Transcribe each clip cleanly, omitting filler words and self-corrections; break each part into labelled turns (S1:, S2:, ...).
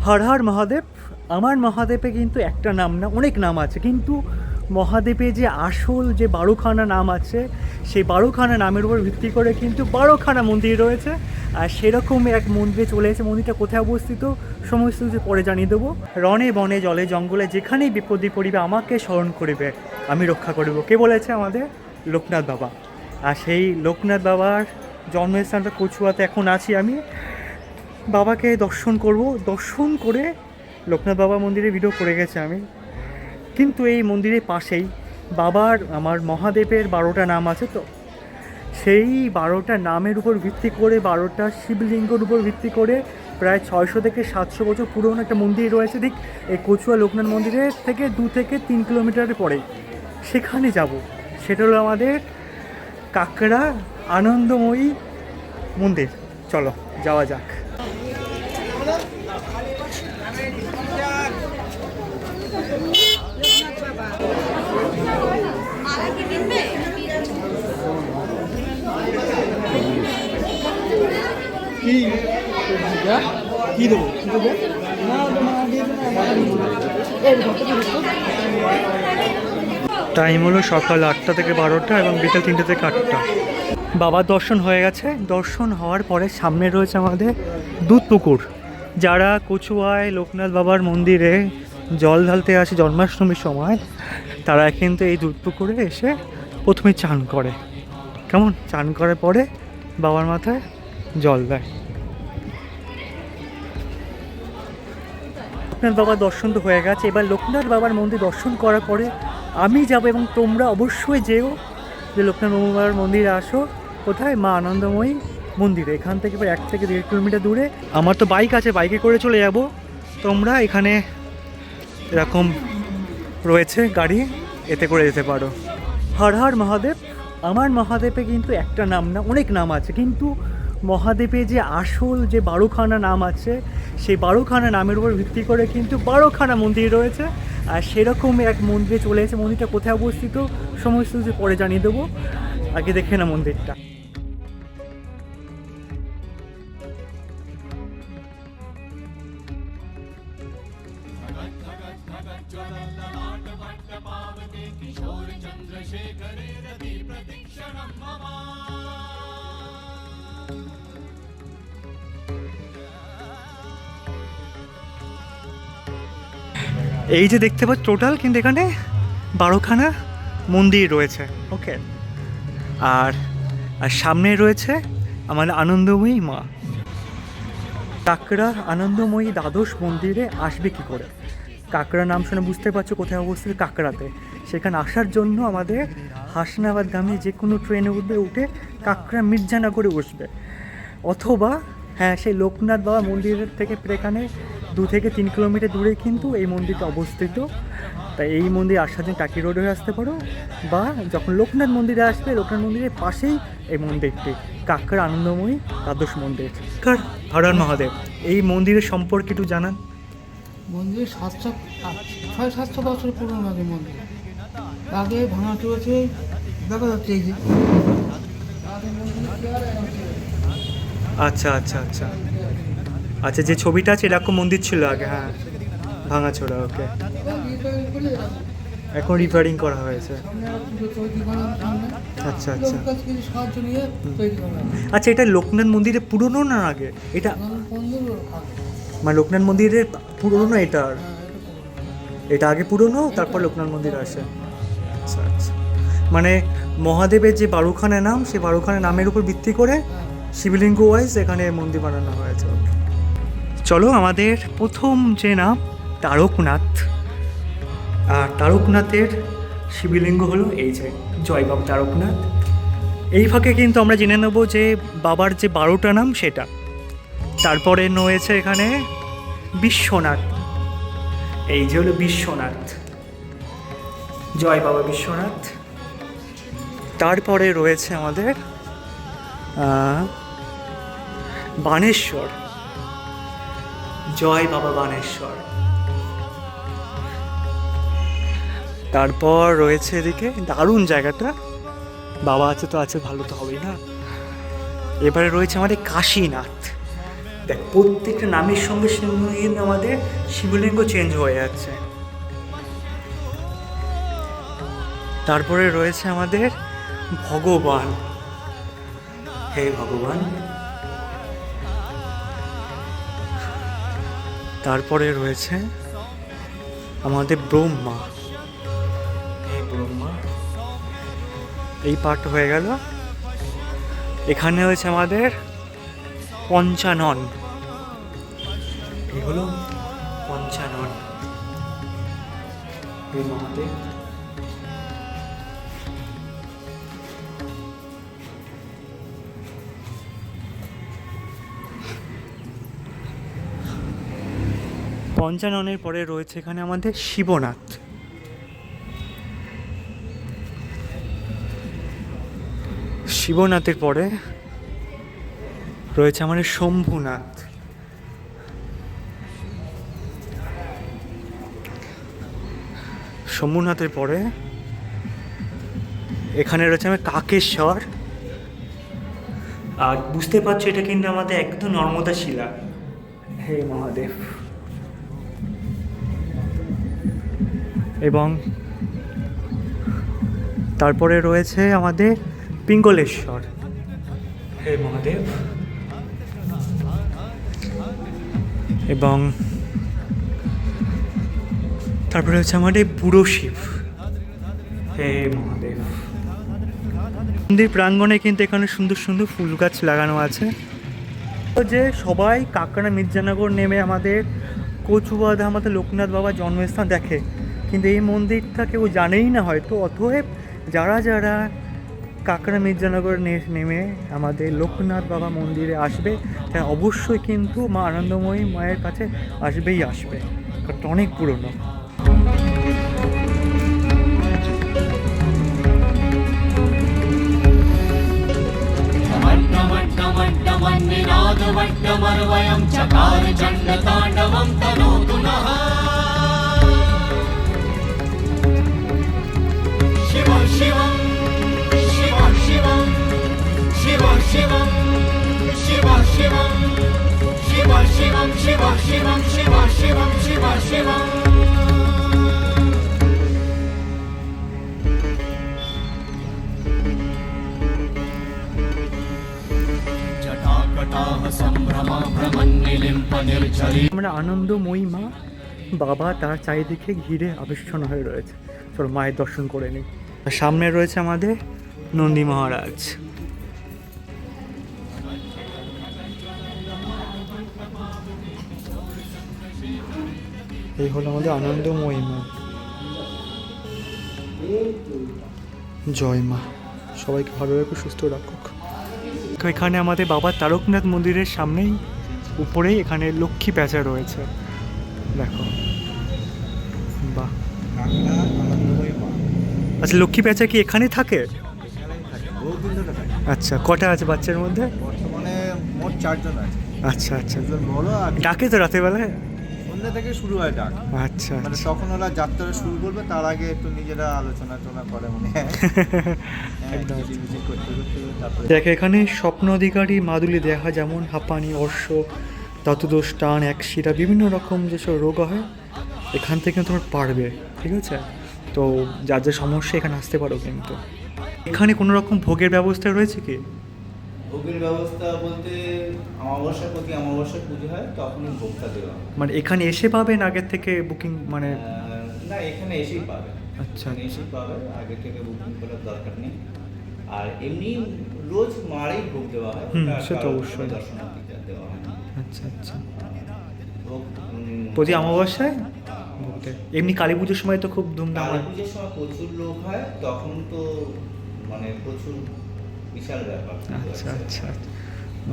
S1: হর হর মহাদেব। আমার মহাদেবে কিন্তু একটা নাম না, অনেক নাম আছে, কিন্তু মহাদেবে যে আসল যে বারোখানা নাম আছে, সেই বারোখানা নামের উপর ভিত্তি করে কিন্তু বারোখানা মন্দির রয়েছে। আর সেরকম এক মন্দিরে চলে এসেছে। মন্দিরটা কোথায় অবস্থিত সমস্ত কিছু পরে জানিয়ে দেবো। রণে বনে জলে জঙ্গলে যেখানেই বিপদে পড়িবে আমাকে স্মরণ করিবে, আমি রক্ষা করিব। কে বলেছে? আমাদের লোকনাথ বাবা। আর সেই লোকনাথ বাবার জন্মস্থানটা কচুয়াতে এখন আছি আমি। বাবাকে দর্শন করব, দর্শন করে লোকনাথ বাবা মন্দিরে ভিডিও করে গেছে আমি। কিন্তু এই মন্দিরের পাশেই বাবার আমার মহাদেবের 12টা নাম আছে, তো সেই 12টা নামের উপর ভিত্তি করে 12টা শিবলিঙ্গর উপর ভিত্তি করে প্রায় 600 থেকে 700 বছর পুরনো একটা মন্দির রয়েছে ঠিক এই কচুয়া লোকনাথ মন্দিরের থেকে 2 থেকে 3 কিলোমিটারের পরে। সেখানে যাব। সেটা হলো আমাদের কাকড়া আনন্দময়ী মন্দির। চলো যাওয়া যাক। কি দেবো? টাইম হলো সকাল 8টা থেকে 12টা এবং বিকেল 3টে থেকে 8টা। বাবার দর্শন হয়ে গেছে। দর্শন হওয়ার পরে সামনে রয়েছে আমাদের দুধ পুকুর। যারা কচুয়ায় লোকনাথ বাবার মন্দিরে জল ঢালতে আসে জন্মাষ্টমীর সময়, তারা কিন্তু এই দুধ পুকুরে এসে প্রথমে চান করে। কেমন? চান করার পরে বাবার মাথায় জল দেয়। লোকনাথ বাবার দর্শন তো হয়ে গেছে। এবার লোকনাথ বাবার মন্দির দর্শন করার পরে আমি যাব, এবং তোমরা অবশ্যই যেও যে লোকনাথ বাবার মন্দিরে আসো। কোথায়? মা আনন্দময়ী মন্দিরে। এখান থেকে প্রায় 1 থেকে 1.5 কিলোমিটার দূরে। আমার তো বাইক আছে, বাইকে করে চলে যাব। তোমরা এখানে এরকম রয়েছে গাড়ি, এতে করে যেতে পারো। হর হর মহাদেব। আমার মহাদেবে কিন্তু একটা নাম না, অনেক নাম আছে, কিন্তু মহাদেবে যে আসল যে 12খানা নাম আছে, সেই 12খানা নামের উপর ভিত্তি করে কিন্তু 12খানা মন্দির রয়েছে। আর সেরকম এক মন্দিরে চলে এসেছে। মন্দিরটা কোথায় অবস্থিত সমস্ত কিছু পরে জানিয়ে দেবো। আগে দেখে না মন্দিরটা। এই যে দেখতে পাচ্ছ টোটাল কিন্তু এখানে 12খানা মন্দির রয়েছে। ওকে। আর সামনে রয়েছে আমাদের আনন্দময়ী মা। কাকড়া আনন্দময়ী দ্বাদশ মন্দিরে আসবে কী করে? কাকড়া নাম শুনে বুঝতে পারছো কোথায় অবস্থিত? কাকড়াতে। সেখানে আসার জন্য আমাদের হাসনাবাদগামী যে কোনো ট্রেনে উঠে কাকড়া মির্জানগরে বসবে, অথবা হ্যাঁ সেই লোকনাথ বাবা মন্দিরের থেকে এখানে 2 থেকে 3 কিলোমিটার দূরে কিন্তু এই মন্দিরটা অবস্থিত। তাই এই মন্দির আসার জন্য টাকি রোড হয়ে আসতে পারো, বা যখন লোকনাথ মন্দিরে আসবে লোকনাথ মন্দিরের পাশেই এই মন্দিরটি, কাকড়া আনন্দময়ী দ্বাদশ মন্দির। কার হর হর মহাদেব। এই মন্দিরের সম্পর্কে একটু জানান।
S2: মন্দির 600-700 বছর পুরনো আগে মন্দির। আগে ভাঙা চলেছে, দেখা যাচ্ছে এই যে।
S1: আচ্ছা আচ্ছা আচ্ছা আচ্ছা, যে ছবিটা আছে এরকম মন্দির ছিল আগে। হ্যাঁ, ভাঙাচোরা। ওকে। এখন রিপেয়ারিং করা হয়েছে। আচ্ছা আচ্ছা
S2: সাহায্য নিয়ে তৈরি করা।
S1: আচ্ছা, এটা লোকনাথ মন্দিরের পুরনো না আগে? এটা মানে লোকনাথ মন্দিরের পুরনো এটা? আর এটা আগে পুরনো, তারপর লোকনাথ মন্দির আসে। আচ্ছা আচ্ছা, মানে মহাদেবের যে 12খানা নাম, সেই 12খানা নামের উপর ভিত্তি করে শিবলিঙ্গ ওয়াইজ এখানে মন্দির বানানো হয়েছে। ওকে, চলো। আমাদের প্রথম যে নাম তারকনাথ। আর তারকনাথের শিবলিঙ্গ হলো এই যে জয় বাবা তারকনাথ। এই ফাঁকে কিন্তু আমরা জেনে নেব যে বাবার যে 12টা নাম সেটা। তারপরে রয়েছে এখানে বিশ্বনাথ। এই যে হলো বিশ্বনাথ, জয় বাবা বিশ্বনাথ। তারপরে রয়েছে আমাদের বানেশ্বর, জয় বাবা বানেশ্বর। তারপর রয়েছে এদিকে দারুণ জায়গাটা, বাবা আছে তো আছে, ভালো তো হবেই না। এবারে রয়েছে আমাদের কাশীনাথ। দেখ প্রত্যেকটা নামের সঙ্গে সঙ্গে কিন্তু আমাদের শিবলিঙ্গ চেঞ্জ হয়ে যাচ্ছে। তারপরে রয়েছে আমাদের ভগবান, হে ভগবান। তারপরে রয়েছে আমাদের ব্রহ্মা, হে ব্রহ্মা। এই পার্ট হয়ে গেল। এখানে হয়েছে আমাদের পঞ্চানন, এই হলো পঞ্চানন, হে মহাদেব। পঞ্চাননের পরে রয়েছে এখানে আমাদের শিবনাথ, শিবনাথের পরে রয়েছে আমাদের শম্ভুনাথ, শম্ভুনাথের পরে এখানে রয়েছে আমাদের কাকেশ্বর। আর বুঝতে পারছো এটা কিন্তু আমাদের একদম নর্মদা শিলা, হে মহাদেব। এবং তারপরে রয়েছে আমাদের পিঙ্গলেশ্বর, হে মহাদেব। এবং তারপরে হচ্ছে আমাদের বুড়ো শিব, হে মহাদেব। মন্দির প্রাঙ্গণে কিন্তু এখানে সুন্দর সুন্দর ফুল গাছ লাগানো আছে। তো যে সবাই কাকড়া মির্জানগর নেমে আমাদের কচুবাধা আমাদের লোকনাথ বাবার জন্মস্থান দেখে, কিন্তু এই মন্দিরটা কেউ জানেই না হয়তো। অতএব যারা যারা কাকড়া মির্জানগর নেমে আমাদের লোকনাথ বাবা মন্দিরে আসবে তারা অবশ্যই কিন্তু মা আনন্দময়ী মায়ের কাছে আসবেই আসবে, কারণ অনেক পুরনো।
S3: वयं चकार चण्डताण्डवं तनोतु नः शिव शिवं शिव शिवं शिव शिवं शिव शिवं शिव शिवं शिव शिवं शिव शिवं शिव शिवं
S1: আমরা আনন্দময়ী মা বাবা তার চারিদিকে ঘিরে আবিষ্কার হয়ে রয়েছে। চলো মায়ের দর্শন করে নিই। সামনে রয়েছে আমাদের নন্দী মহারাজ। এই হলো আমাদের আনন্দময়ী মা। জয় মা, সবাইকে ভালো রাখুক, সুস্থ রাখুক। এখানে আমাদের বাবা তারকনাথ মন্দিরের সামনেই উপরেই এখানে লক্ষ্মী প্যাঁচা রয়েছে, দেখো বাহ। আচ্ছা, লক্ষ্মী প্যাঁচা কি এখানে থাকে? আচ্ছা, কটা আছে বাচ্চার মধ্যে?
S4: বর্তমানে মোট 4 জন আছে।
S1: আচ্ছা আচ্ছা,
S4: একজন বড় আর
S1: ডাকে তো রাতের বেলায়?
S4: সন্ধ্যা থেকে শুরু হয় ডাক।
S1: আচ্ছা,
S4: মানে তখন ওরা যাত্রা শুরু করবে, তার আগে একটু নিজেরা আলোচনা করে মনে হয়।
S1: একদম।
S4: মিছিল করতে করতে তারপরে
S1: দেখ এখানে স্বপ্ন অধিকারী মাদুলি দেখা, যেমন হাঁপানি, অর্শ, ধাতুদোষ, টান, একশিরা, বিভিন্ন রকম যেসব রোগ হয় এখান থেকে তোমার পারবে, ঠিক আছে? তো যার যা সমস্যা এখানে আসতে পারো। কিন্তু এখানে কোনো রকম ভোগের ব্যবস্থা রয়েছে কি?
S4: ভোগের ব্যবস্থা বলতে অমাবস্যার প্রতি অমাবস্যার পুজো হয়, তখনই ভোগটা দেওয়া হয়।
S1: মানে এখানে এসে পাবেন আগের থেকে বুকিং? মানে
S4: না, এখানে এসেই পাবে।
S1: আচ্ছা,
S4: এখানে এসেই পাবে, আগে থেকে বুকিং করার দরকার নেই। আর এমনি রোজ মারেই ভোগ দেওয়া হয়।
S1: সে তো অবশ্যই।
S4: দর্শনার্থীদের দেওয়া হয়।
S1: আচ্ছা আচ্ছা,
S4: ভোগ
S1: প্রতি অমাবস্যায় ভোগ দেয়। এমনি কালী পুজোর সময় তো খুব ধুমধাম
S4: কালী
S1: হয়।
S4: পুজোর সময় প্রচুর লোক হয়, তখন তো মানে প্রচুর বিশাল ব্যাপার।
S1: আচ্ছা আচ্ছা,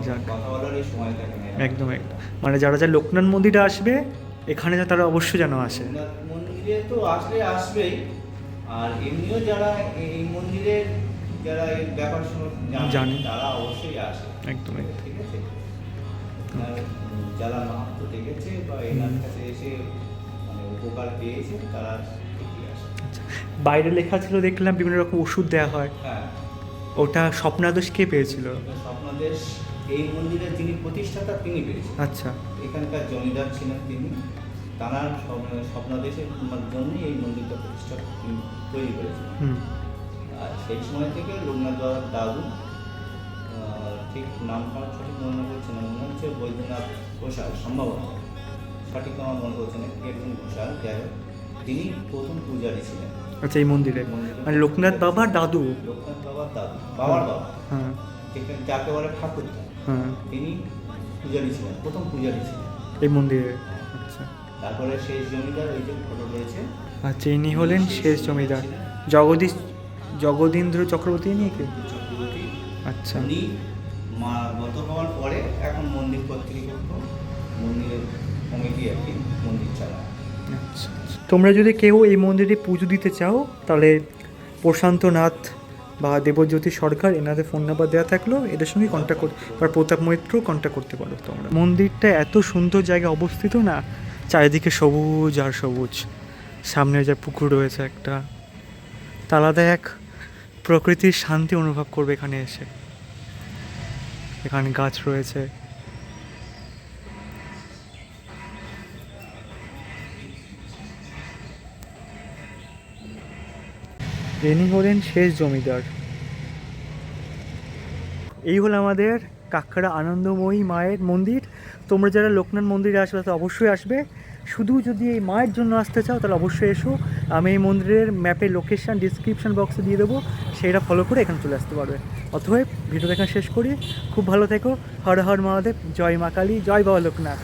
S1: যাক,
S4: কথা বলারই সময় থাকে না।
S1: একদম একদম। মানে যারা যারা লোকনাথ মন্দিরে আসবে এখানে তারা অবশ্যই যেন আসে।
S4: লোকনাথ মন্দিরে তো আসলে আসবেই, আর এমনিও যারা এই মন্দিরের যারা এই ব্যাপার
S1: জানে
S4: তারা অবশ্যই আসে।
S1: একদম একদম।
S4: ঠিক আছে, আর যারা মাহাত্ম্য দেখেছে বা এনার কাছে এসে মানে উপকার পেয়েছে তারা ঠিকই আসে।
S1: বাইরে লেখা ছিল দেখলাম বিভিন্ন রকম ওষুধ দেওয়া হয়,
S4: হ্যাঁ,
S1: ওটা স্বপ্নাদেশ কে পেয়েছিল?
S4: স্বপ্নাদেশ এই মন্দিরের যিনি প্রতিষ্ঠাতা তিনি পেয়েছেন।
S1: আচ্ছা।
S4: এখানকার জমিদার ছিলেন তিনি, তাঁর স্বপ্নাদেশের জন্যই এই মন্দিরটা প্রতিষ্ঠা তিনি তৈরি করেছিলেন।
S1: হুম।
S4: আর সেই সময় থেকে লোকনাথ বাবার দাদু, ঠিক নামটা সঠিক মনে করছে না, মনে হচ্ছে বৈদ্যনাথ ঘোষাল, সম্ভবত সঠিক আমার মনে করছে না, একজন ঘোষাল, যাই হোক, তিনি প্রথম পূজারী ছিলেন।
S1: আচ্ছা, এই মন্দিরে মানে লোকনাথ বাবার দাদু।
S4: লোকনাথ বাবার দাদু, বাবার বাবা,
S1: হ্যাঁ
S4: যাকে বলে ঠাকুরদা,
S1: হ্যাঁ,
S4: তিনি পূজারী ছিলেন, প্রথম পূজারী ছিলেন
S1: এই মন্দিরে। আচ্ছা
S4: তারপরে শেষ জমিদার ওই যে ফটো রয়েছে।
S1: আচ্ছা, ইনি হলেন শেষ জমিদার জগদীন্দ্র চক্রবর্তী, ইনি কি?
S4: চক্রবর্তী।
S1: আচ্ছা।
S4: উনি গত হওয়ার পরে এখন মন্দির কর্তৃপক্ষ, মন্দিরের কমিটি আর কি মন্দির চালায়।
S1: আচ্ছা, তোমরা যদি কেউ এই মন্দিরে পুজো দিতে চাও তাহলে প্রশান্ত নাথ বা দেবজ্যোতি সরকার, এনাদের ফোন নাম্বার দেওয়া থাকলো, এদের সঙ্গে কন্ট্যাক্ট করতে বা প্রতাপ মৈত্র কন্ট্যাক্ট করতে পারো তোমরা। মন্দিরটা এত সুন্দর জায়গায় অবস্থিত না, চারিদিকে সবুজ আর সবুজ, সামনে যে পুকুর রয়েছে একটা, আলাদা এক প্রকৃতির শান্তি অনুভব করবে এখানে এসে। এখানে গাছ রয়েছে। ইনি হলেন শেষ জমিদার। এই হলো আমাদের কাকড়া আনন্দময়ী মায়ের মন্দির। তোমরা যারা লোকনাথ মন্দিরে আসবে তারা অবশ্যই আসবে। শুধু যদি এই মায়ের জন্য আসতে চাও তাহলে অবশ্যই এসো। আমি এই মন্দিরের ম্যাপের লোকেশান ডিসক্রিপশন বক্সে দিয়ে দেবো, সেইটা ফলো করে এখানে চলে আসতে পারবে। অতএব ভিডিওটা এখানে শেষ করি। খুব ভালো থেকো। হর হর মহাদেব, জয় মা কালী, জয় বাবা লোকনাথ।